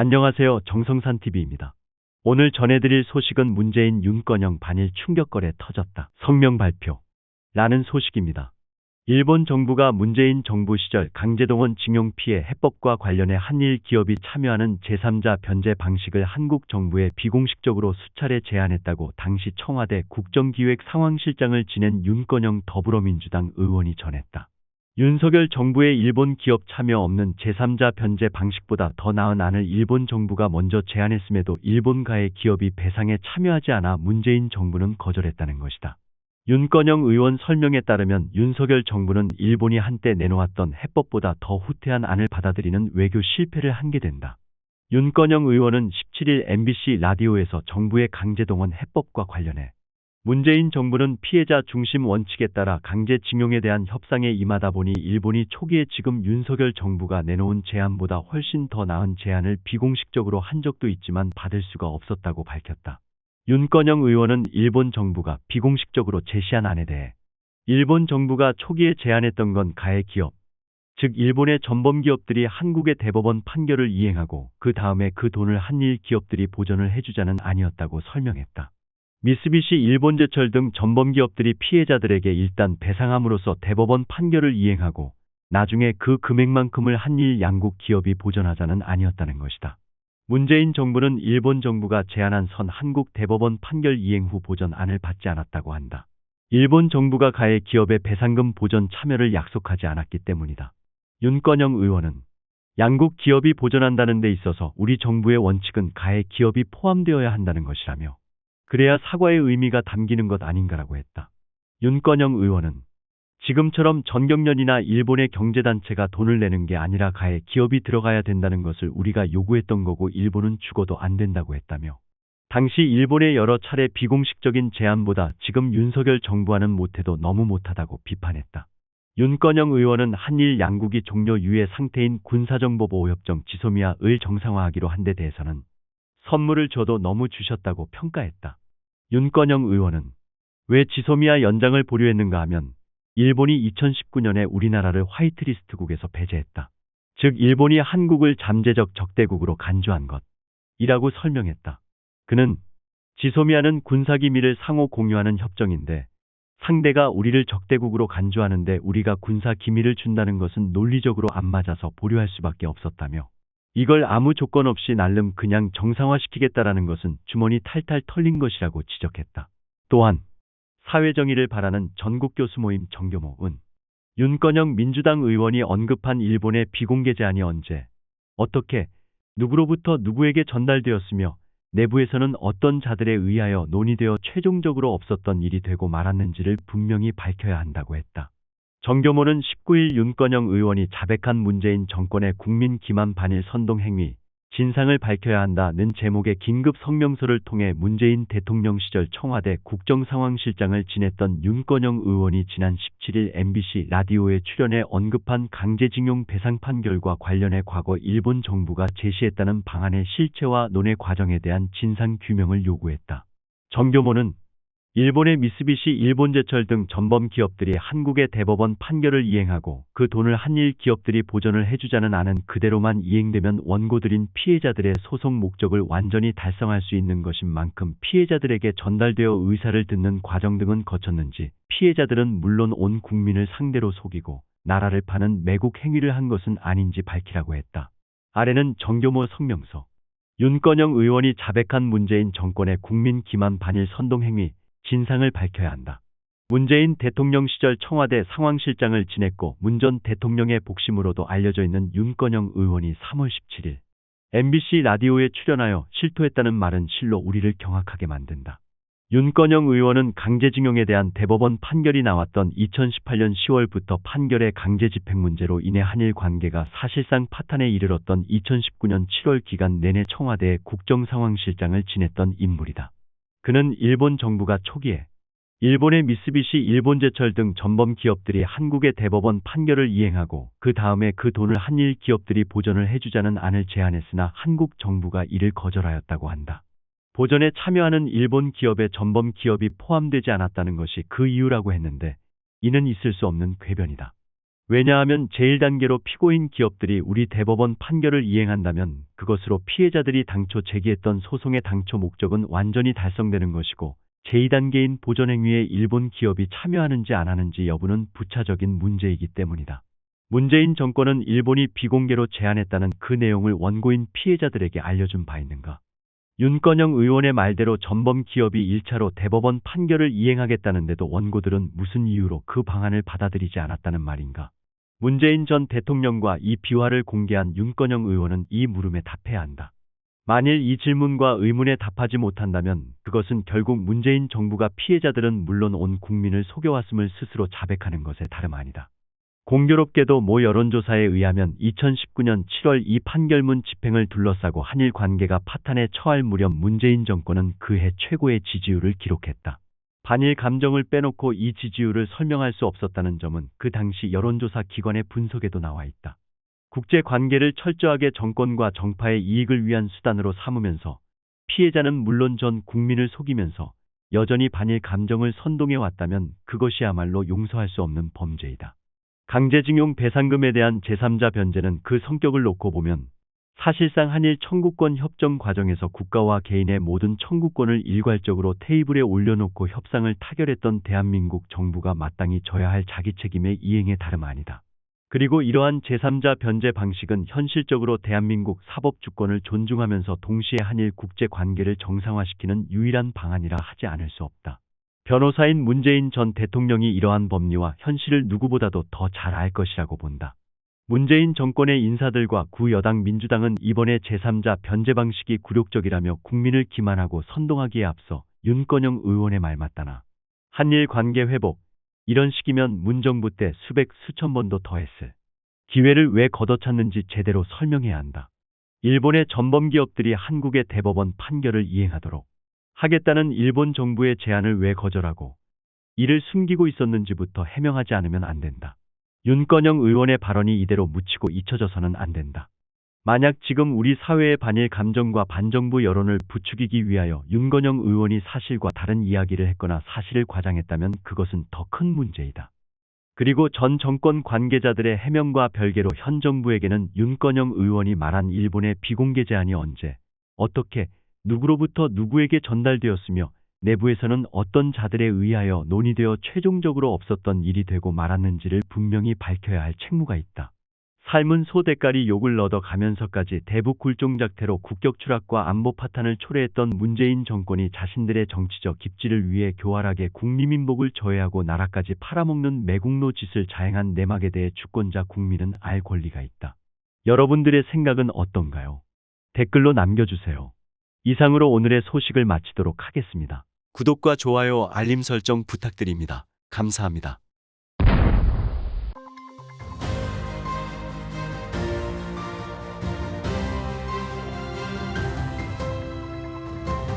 안녕하세요. 정성산TV입니다. 오늘 전해드릴 소식은 문재인 윤건영 반일 충격거래 터졌다. 성명 발표. 라는 소식입니다. 일본 정부가 문재인 정부 시절 강제동원 징용 피해 해법과 관련해 한일 기업이 참여하는 제3자 변제 방식을 한국 정부에 비공식적으로 수차례 제안했다고 당시 청와대 국정기획상황실장을 지낸 윤건영 더불어민주당 의원이 전했다. 윤석열 정부의 일본 기업 참여 없는 제3자 변제 방식보다 더 나은 안을 일본 정부가 먼저 제안했음에도 일본가의 기업이 배상에 참여하지 않아 문재인 정부는 거절했다는 것이다. 윤건영 의원 설명에 따르면 윤석열 정부는 일본이 한때 내놓았던 해법보다 더 후퇴한 안을 받아들이는 외교 실패를 한 게 된다. 윤건영 의원은 17일 MBC 라디오에서 정부의 강제동원 해법과 관련해 문재인 정부는 피해자 중심 원칙에 따라 강제징용에 대한 협상에 임하다 보니 일본이 초기에 지금 윤석열 정부가 내놓은 제안보다 훨씬 더 나은 제안을 비공식적으로 한 적도 있지만 받을 수가 없었다고 밝혔다. 윤건영 의원은 일본 정부가 비공식적으로 제시한 안에 대해 일본 정부가 초기에 제안했던 건 가해 기업, 즉 일본의 전범 기업들이 한국의 대법원 판결을 이행하고 그 다음에 그 돈을 한일 기업들이 보전을 해주자는 안이었다고 설명했다. 미쓰비시 일본제철 등 전범 기업들이 피해자들에게 일단 배상함으로써 대법원 판결을 이행하고 나중에 그 금액만큼을 한일 양국 기업이 보전하자는 안이었다는 것이다. 문재인 정부는 일본 정부가 제안한 선 한국 대법원 판결 이행 후 보전안을 받지 않았다고 한다. 일본 정부가 가해 기업의 배상금 보전 참여를 약속하지 않았기 때문이다. 윤건영 의원은 양국 기업이 보전한다는 데 있어서 우리 정부의 원칙은 가해 기업이 포함되어야 한다는 것이라며 그래야 사과의 의미가 담기는 것 아닌가라고 했다. 윤건영 의원은 지금처럼 전경련이나 일본의 경제단체가 돈을 내는 게 아니라 가해 기업이 들어가야 된다는 것을 우리가 요구했던 거고 일본은 죽어도 안 된다고 했다며 당시 일본의 여러 차례 비공식적인 제안보다 지금 윤석열 정부와는 못해도 너무 못하다고 비판했다. 윤건영 의원은 한일 양국이 종료 유예 상태인 군사정보보호협정 지소미아를 정상화하기로 한 데 대해서는 선물을 줘도 너무 주셨다고 평가했다. 윤건영 의원은 왜 지소미아 연장을 보류했는가 하면 일본이 2019년에 우리나라를 화이트리스트국에서 배제했다. 즉 일본이 한국을 잠재적 적대국으로 간주한 것이라고 설명했다. 그는 지소미아는 군사기밀을 상호 공유하는 협정인데 상대가 우리를 적대국으로 간주하는데 우리가 군사기밀을 준다는 것은 논리적으로 안 맞아서 보류할 수밖에 없었다며 이걸 아무 조건 없이 날름 그냥 정상화시키겠다라는 것은 주머니 탈탈 털린 것이라고 지적했다. 또한 사회정의를 바라는 전국교수 모임 정교모은 윤건영 민주당 의원이 언급한 일본의 비공개 제안이 언제, 어떻게, 누구로부터 누구에게 전달되었으며 내부에서는 어떤 자들에 의하여 논의되어 최종적으로 없었던 일이 되고 말았는지를 분명히 밝혀야 한다고 했다. 정교모는 19일 윤건영 의원이 자백한 문재인 정권의 국민 기만 반일 선동 행위, 진상을 밝혀야 한다는 제목의 긴급 성명서를 통해 문재인 대통령 시절 청와대 국정상황실장을 지냈던 윤건영 의원이 지난 17일 MBC 라디오에 출연해 언급한 강제징용 배상 판결과 관련해 과거 일본 정부가 제시했다는 방안의 실체와 논의 과정에 대한 진상규명을 요구했다. 정교모는 일본의 미쓰비시 일본제철 등 전범 기업들이 한국의 대법원 판결을 이행하고 그 돈을 한일 기업들이 보전을 해주자는 안은 그대로만 이행되면 원고들인 피해자들의 소송 목적을 완전히 달성할 수 있는 것인 만큼 피해자들에게 전달되어 의사를 듣는 과정 등은 거쳤는지 피해자들은 물론 온 국민을 상대로 속이고 나라를 파는 매국 행위를 한 것은 아닌지 밝히라고 했다. 아래는 정교모 성명서. 윤건영 의원이 자백한 문재인 정권의 국민 기만 반일 선동 행위, 진상을 밝혀야 한다. 문재인 대통령 시절 청와대 상황실장을 지냈고 문 전 대통령의 복심으로도 알려져 있는 윤건영 의원이 3월 17일 MBC 라디오에 출연하여 실토했다는 말은 실로 우리를 경악하게 만든다. 윤건영 의원은 강제징용에 대한 대법원 판결이 나왔던 2018년 10월부터 판결의 강제집행 문제로 인해 한일 관계가 사실상 파탄에 이르렀던 2019년 7월 기간 내내 청와대의 국정상황실장을 지냈던 인물이다. 그는 일본 정부가 초기에 일본의 미쓰비시 일본제철 등 전범 기업들이 한국의 대법원 판결을 이행하고 그 다음에 그 돈을 한일 기업들이 보전을 해주자는 안을 제안했으나 한국 정부가 이를 거절하였다고 한다. 보전에 참여하는 일본 기업의 전범 기업이 포함되지 않았다는 것이 그 이유라고 했는데 이는 있을 수 없는 궤변이다. 왜냐하면 제1단계로 피고인 기업들이 우리 대법원 판결을 이행한다면 그것으로 피해자들이 당초 제기했던 소송의 당초 목적은 완전히 달성되는 것이고 제2단계인 보전행위에 일본 기업이 참여하는지 안 하는지 여부는 부차적인 문제이기 때문이다. 문재인 정권은 일본이 비공개로 제안했다는 그 내용을 원고인 피해자들에게 알려준 바 있는가? 윤건영 의원의 말대로 전범 기업이 1차로 대법원 판결을 이행하겠다는데도 원고들은 무슨 이유로 그 방안을 받아들이지 않았다는 말인가? 문재인 전 대통령과 이 비화를 공개한 윤건영 의원은 이 물음에 답해야 한다. 만일 이 질문과 의문에 답하지 못한다면 그것은 결국 문재인 정부가 피해자들은 물론 온 국민을 속여왔음을 스스로 자백하는 것에 다름 아니다. 공교롭게도 모 여론조사에 의하면 2019년 7월 이 판결문 집행을 둘러싸고 한일 관계가 파탄에 처할 무렵 문재인 정권은 그해 최고의 지지율을 기록했다. 반일 감정을 빼놓고 이 지지율을 설명할 수 없었다는 점은 그 당시 여론조사 기관의 분석에도 나와 있다. 국제 관계를 철저하게 정권과 정파의 이익을 위한 수단으로 삼으면서 피해자는 물론 전 국민을 속이면서 여전히 반일 감정을 선동해 왔다면 그것이야말로 용서할 수 없는 범죄이다. 강제징용 배상금에 대한 제3자 변제는 그 성격을 놓고 보면 사실상 한일 청구권 협정 과정에서 국가와 개인의 모든 청구권을 일괄적으로 테이블에 올려놓고 협상을 타결했던 대한민국 정부가 마땅히 져야 할 자기 책임의 이행에 다름 아니다. 그리고 이러한 제3자 변제 방식은 현실적으로 대한민국 사법주권을 존중하면서 동시에 한일 국제 관계를 정상화시키는 유일한 방안이라 하지 않을 수 없다. 변호사인 문재인 전 대통령이 이러한 법리와 현실을 누구보다도 더 잘 알 것이라고 본다. 문재인 정권의 인사들과 구여당 민주당은 이번에 제3자 변제 방식이 굴욕적이라며 국민을 기만하고 선동하기에 앞서 윤건영 의원의 말 맞다나 한일 관계 회복, 이런 식이면 문정부 때 수백 수천 번도 더 했을 기회를 왜 걷어찼는지 제대로 설명해야 한다. 일본의 전범 기업들이 한국의 대법원 판결을 이행하도록 하겠다는 일본 정부의 제안을 왜 거절하고 이를 숨기고 있었는지부터 해명하지 않으면 안 된다. 윤건영 의원의 발언이 이대로 묻히고 잊혀져서는 안 된다. 만약 지금 우리 사회의 반일 감정과 반정부 여론을 부추기기 위하여 윤건영 의원이 사실과 다른 이야기를 했거나 사실을 과장했다면 그것은 더 큰 문제이다. 그리고 전 정권 관계자들의 해명과 별개로 현 정부에게는 윤건영 의원이 말한 일본의 비공개 제안이 언제, 어떻게, 누구로부터 누구에게 전달되었으며 내부에서는 어떤 자들에 의하여 논의되어 최종적으로 없었던 일이 되고 말았는지를 분명히 밝혀야 할 책무가 있다. 삶은 소 대가리 욕을 얻어가면서까지 대북 굴종작태로 국격 추락과 안보 파탄을 초래했던 문재인 정권이 자신들의 정치적 입지를 위해 교활하게 국리민복을 저해하고 나라까지 팔아먹는 매국노 짓을 자행한 내막에 대해 주권자 국민은 알 권리가 있다. 여러분들의 생각은 어떤가요? 댓글로 남겨주세요. 이상으로 오늘의 소식을 마치도록 하겠습니다. 구독과 좋아요, 알림 설정 부탁드립니다. 감사합니다.